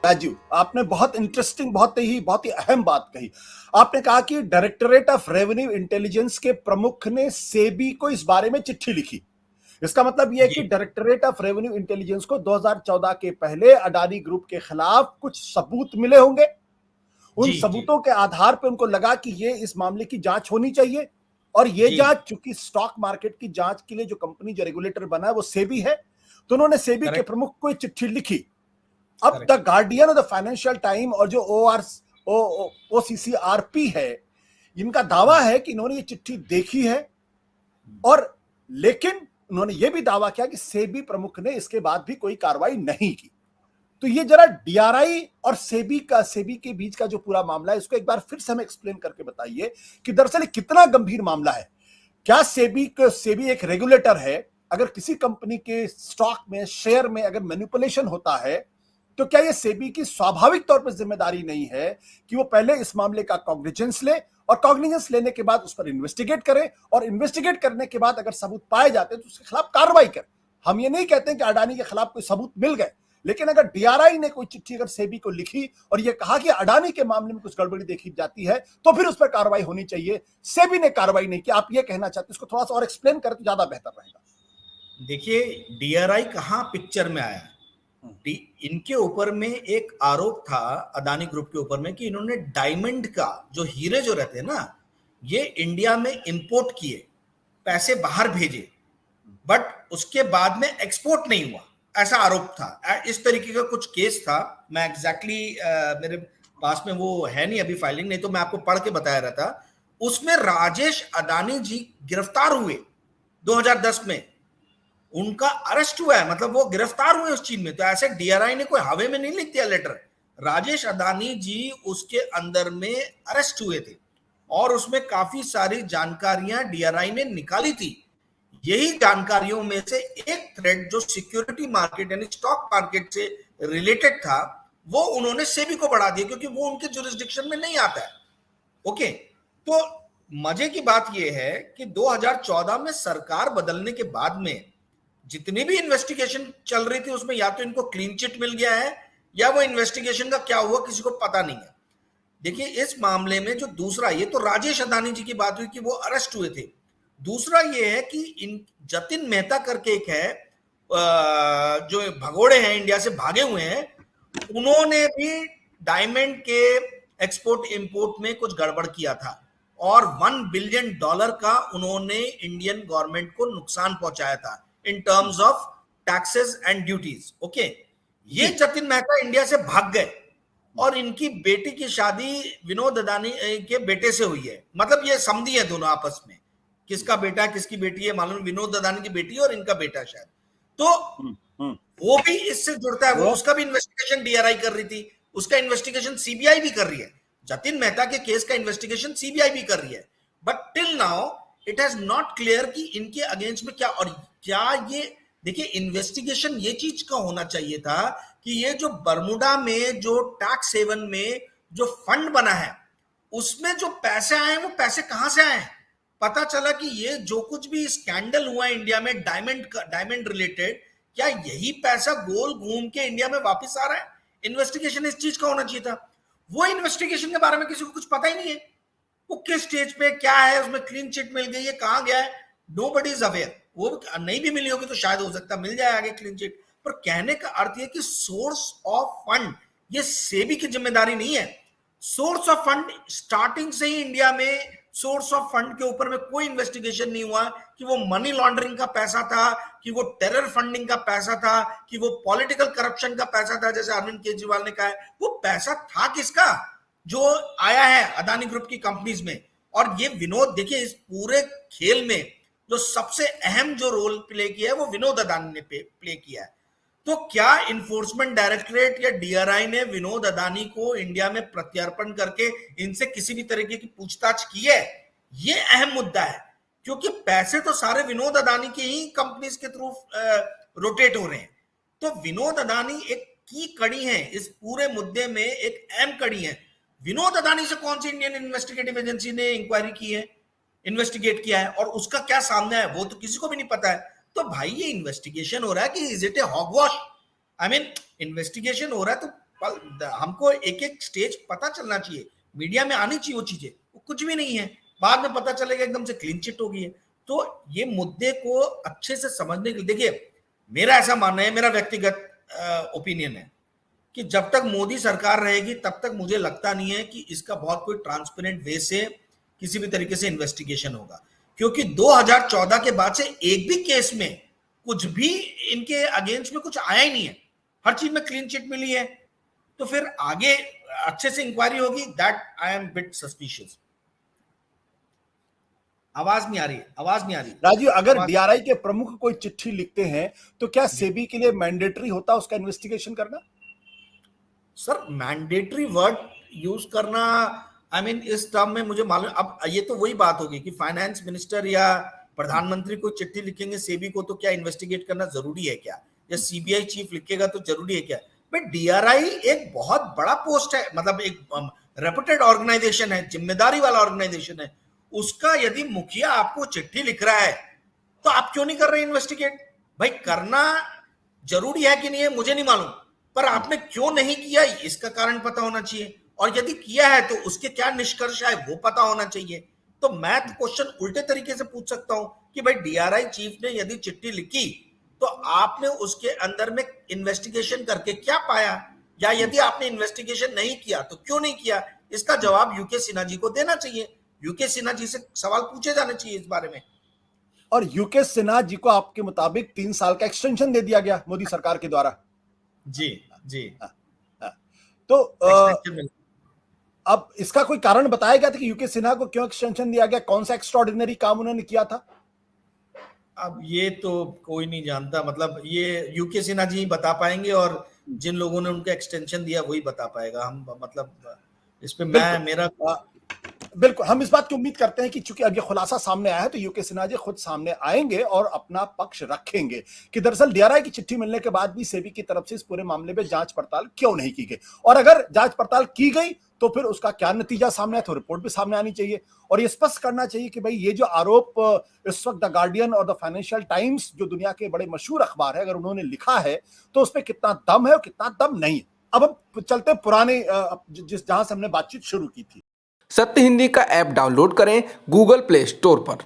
राजीव, आपने बहुत इंटरेस्टिंग, बहुत ही अहम बात कही। आपने कहा कि डायरेक्टरेट ऑफ रेवेन्यू इंटेलिजेंस के प्रमुख ने सेबी को इस बारे में चिट्ठी लिखी। इसका मतलब यह है कि जी डायरेक्टरेट ऑफ रेवेन्यू इंटेलिजेंस को 2014 के पहले अडानी ग्रुप के खिलाफ कुछ सबूत मिले होंगे। उन जी जी सबूतों के आधार पर उनको लगा कि ये इस मामले की जांच होनी चाहिए, और ये जी जांच, चूंकि स्टॉक मार्केट की जांच के लिए जो कंपनी, जो रेगुलेटर बना है वो सेबी है, तो उन्होंने सेबी के करेक्ट प्रमुख को एक चिट्ठी लिखी। अब द करेक्ट गार्डियन और द फाइनेंशियल टाइम और जो OCCRP है, इनका दावा है कि इन्होंने ये चिट्ठी देखी है, और लेकिन उन्होंने ये भी दावा किया कि सेबी प्रमुख ने इसके बाद भी कोई कार्रवाई नहीं की। तो ये जरा डीआरआई और सेबी के बीच का जो पूरा मामला है, इसको एक बार फिर से हमें एक्सप्लेन करके बताइए कि दरअसल कितना गंभीर मामला है। क्या सेबी एक रेगुलेटर है? अगर किसी कंपनी के स्टॉक में, शेयर में अगर मैनिपुलेशन होता है, तो क्या यह सेबी की स्वाभाविक तौर पर जिम्मेदारी नहीं है कि वो पहले इस मामले का कॉग्निजेंस ले, और कॉग्निजेंस लेने के बाद उस पर इन्वेस्टिगेट करे, और इन्वेस्टिगेट करने के बाद अगर सबूत पाए जाते हैं तो उसके खिलाफ कार्रवाई करे? हम ये नहीं कहते कि अडानी के खिलाफ कोई सबूत मिल गए, लेकिन अगर डीआरआई ने कोई चिट्ठी अगर सेबी को लिखी और यह कहा कि अडानी के मामले में कुछ गड़बड़ी देखी जाती है, तो फिर उस पर कार्रवाई होनी चाहिए। सेबी ने कार्रवाई नहीं की, आप ये कहना चाहते हैं? इसको थोड़ा सा और एक्सप्लेन करें तो ज्यादा बेहतर रहेगा। देखिए, डीआरआई कहाँ पिक्चर में आया। इनके ऊपर में एक आरोप था अदानी ग्रुप के ऊपर में कि इन्होंने डायमंड का, जो हीरे जो रहते हैं ना, ये इंडिया में इंपोर्ट किए, पैसे बाहर भेजे, बट उसके बाद में एक्सपोर्ट नहीं हुआ, ऐसा आरोप था। इस तरीके का कुछ केस था। मैं एग्जैक्टली मेरे पास में वो है नहीं अभी फाइलिंग, नहीं तो मैं आपको पढ़ के बताया रहा था। उसमें राजेश अडानी जी गिरफ्तार हुए 2010 में, उनका अरेस्ट हुआ है, मतलब वो गिरफ्तार हुए उस चीज में। तो ऐसे डीआरआई ने कोई हवे में नहीं लिख दिया लेटर। राजेश अडानी जी उसके अंदर में अरेस्ट हुए थे, और उसमें काफी सारी जानकारियां डीआरआई ने निकाली थी। यही जानकारियों में से एक थ्रेड जो सिक्योरिटी मार्केट यानी स्टॉक मार्केट से रिलेटेड था, वो उन्होंने सेबी को बढ़ा दिया, क्योंकि वो उनके जुरिस्डिक्शन में नहीं आता है। ओके, तो मजे की बात यह है कि 2014 में सरकार बदलने के बाद में जितनी भी इन्वेस्टिगेशन चल रही थी, उसमें या तो इनको क्लीन चिट मिल गया है, या वो इन्वेस्टिगेशन का क्या हुआ किसी को पता नहीं है। देखिए, इस मामले में जो दूसरा, ये तो राजेश अडानी जी की बात हुई कि वो अरेस्ट हुए थे। दूसरा ये है कि इन जतिन मेहता करके एक है, जो भगोड़े हैं, इंडिया से भागे हुए हैं, उन्होंने भी डायमंड के एक्सपोर्ट इंपोर्ट में कुछ गड़बड़ किया था, और $1 बिलियन का उन्होंने इंडियन गवर्नमेंट को नुकसान पहुंचाया था in terms of taxes and duties. Okay, ये जतिन मेहता इंडिया से भाग गए, और इनकी बेटी की शादी विनोद अदानी के बेटे से हुई है। मतलब ये समधी है दोनों आपस में, किसका बेटा है किसकी बेटी है मालूम, विनोद अदानी की बेटी और इनका बेटा शायद। तो वो भी इससे जुड़ता है, वो उसका भी इन्वेस्टिगेशन डीआरआई कर रही थी, उसका इन्वेस्टिगेशन सीबीआई भी कर रही है। जतिन मेहता के केस का इन्वेस्टिगेशन सीबीआई भी कर रही है, but till now it has not clear कि इनके अगेंस्ट में क्या, और क्या ये, देखिए, इन्वेस्टिगेशन ये चीज का होना चाहिए था कि ये जो बर्मुडा में जो टैक्स हेवन में जो फंड बना है, उसमें जो पैसे आए वो पैसे कहां से आए। पता चला कि ये जो कुछ भी स्कैंडल हुआ इंडिया में डायमंड रिलेटेड, क्या यही पैसा गोल घूम के इंडिया में वापस आ रहा है। इन्वेस्टिगेशन इस चीज का होना चाहिए था। वो इन्वेस्टिगेशन के बारे में किसी को कुछ पता ही नहीं है, वो किस स्टेज पे क्या है, उसमें क्लीन चिट मिल गई है, कहां गया है, नोबडी इज अवेयर। वो नहीं भी मिली होगी तो शायद हो सकता मिल जाए आगे क्लीन चिट। पर कहने का अर्थ यह कि सोर्स ऑफ फंड ये सेबी की जिम्मेदारी नहीं है। सोर्स ऑफ फंड स्टार्टिंग से ही इंडिया में सोर्स ऑफ फंड के ऊपर में कोई इन्वेस्टिगेशन नहीं हुआ कि वो मनी लॉन्ड्रिंग का पैसा था, कि वो टेरर फंडिंग का पैसा था, कि वो पॉलिटिकल करप्शन का पैसा था, जैसे अरविंद केजरीवाल ने कहा है। वो पैसा था किसका जो आया है अदानी ग्रुप की कंपनीज में। और ये विनोद, देखिए, इस पूरे खेल में जो सबसे अहम जो रोल प्ले किया है वो विनोद अदानी ने प्ले किया है। तो क्या इन्फोर्समेंट डायरेक्टरेट या डीआरआई ने विनोद अदानी को इंडिया में प्रत्यर्पण करके इनसे किसी भी तरीके की पूछताछ की है? ये अहम मुद्दा है, क्योंकि पैसे तो सारे विनोद अदानी की ही कंपनीज के थ्रू रोटेट हो रहे हैं। तो विनोद अदानी एक की कड़ी है इस पूरे मुद्दे में, एक अहम कड़ी है। विनोद अदानी से कौन सी इंडियन इन्वेस्टिगेटिव एजेंसी ने इंक्वायरी की है, इन्वेस्टिगेट किया है, और उसका क्या सामने है वो तो किसी को भी नहीं पता है। तो भाई, ये इन्वेस्टिगेशन हो रहा है कि is it a hogwash? I mean, investigation हो रहा है तो हमको एक एक स्टेज पता चलना चाहिए, मीडिया में आनी चाहिए वो चीजें, वो कुछ भी नहीं है, बाद में पता चलेगा एकदम से क्लीन चिट हो गई है। तो ये मुद्दे को अच्छे से समझने के लिए देखिए, मेरा ऐसा मानना है, मेरा व्यक्तिगत ओपिनियन है कि जब तक मोदी सरकार रहेगी तब तक मुझे लगता नहीं है कि इसका बहुत कोई ट्रांसपेरेंट वे से किसी भी तरीके से इन्वेस्टिगेशन होगा, क्योंकि 2014 के बाद से एक भी केस में कुछ भी इनके अगेंस्ट में कुछ आया ही नहीं है, हर चीज में क्लीन चिट मिली है। तो फिर आगे अच्छे से इंक्वायरी होगी, that I am bit suspicious. आवाज नहीं आ रही है, आवाज नहीं आ रही। राजीव, अगर डीआरआई के प्रमुख कोई चिट्ठी लिखते हैं तो क्या सेबी के लिए मैंडेटरी होता उसका इन्वेस्टिगेशन करना? सर मैंडेटरी वर्ड यूज करना, आई मीन इस टर्म में मुझे मालूम, अब ये तो वही बात होगी कि फाइनेंस मिनिस्टर या प्रधानमंत्री को चिट्ठी लिखेंगे सेबी को, तो क्या इन्वेस्टिगेट करना जरूरी है क्या? या सीबीआई चीफ लिखेगा तो जरूरी है क्या? बट डीआरआई एक बहुत बड़ा पोस्ट है, मतलब एक रेपुटेड ऑर्गेनाइजेशन है, जिम्मेदारी वाला ऑर्गेनाइजेशन है, उसका यदि मुखिया आपको चिट्ठी लिख रहा है तो आप क्यों नहीं कर रहे इन्वेस्टिगेट? भाई करना जरूरी है कि नहीं है मुझे नहीं मालूम, पर आपने क्यों नहीं किया इसका कारण पता होना चाहिए, और यदि किया है तो उसके क्या निष्कर्ष है वो पता होना चाहिए। तो मैं तो क्वेश्चन उल्टे तरीके से पूछ सकता हूं कि भाई डीआरआई चीफ ने यदि चिट्ठी लिखी तो आपने उसके अंदर में इन्वेस्टिगेशन करके क्या पाया, या यदि आपने इन्वेस्टिगेशन नहीं किया तो क्यों नहीं किया? इसका जवाब यूके सिन्हा जी को देना चाहिए, यूके सिन्हा जी से सवाल पूछे जाने चाहिए इस बारे में। और यूके सिन्हा जी को आपके मुताबिक 3 साल का एक्सटेंशन दे दिया गया मोदी सरकार के द्वारा। जी जी। तो अब इसका कोई कारण बताया गया था कि यूके सिन्हा को क्यों एक्सटेंशन दिया गया? कौन सा एक्स्ट्राऑर्डिनरी काम उन्होंने किया था? अब ये तो कोई नहीं जानता, मतलब ये यूके सिन्हा जी बता पाएंगे, और जिन लोगों ने उनका एक्सटेंशन दिया वही बता पाएगा। हम मतलब इस पे मैं मेरा बिल्कुल हम इस बात की उम्मीद करते हैं कि चूंकि अब ये खुलासा सामने आया है तो यूके सिन्हा जी खुद सामने आएंगे और अपना पक्ष रखेंगे कि दरअसल डीआरआई की चिट्ठी मिलने के बाद भी सेबी की तरफ से इस पूरे मामले में जांच पड़ताल क्यों नहीं की गई, और अगर जांच पड़ताल की गई तो फिर उसका क्या नतीजा सामने आया, तो रिपोर्ट भी सामने आनी चाहिए। और ये स्पष्ट करना चाहिए कि भाई ये जो आरोप इस वक्त द गार्डियन और द फाइनेंशियल टाइम्स जो दुनिया के बड़े मशहूर अखबार है, अगर उन्होंने लिखा है तो उसमें कितना दम है और कितना दम नहीं है। अब हम चलते पुराने जहां से हमने बातचीत शुरू की थी। सत्य हिंदी का ऐप डाउनलोड करें गूगल प्ले स्टोर पर।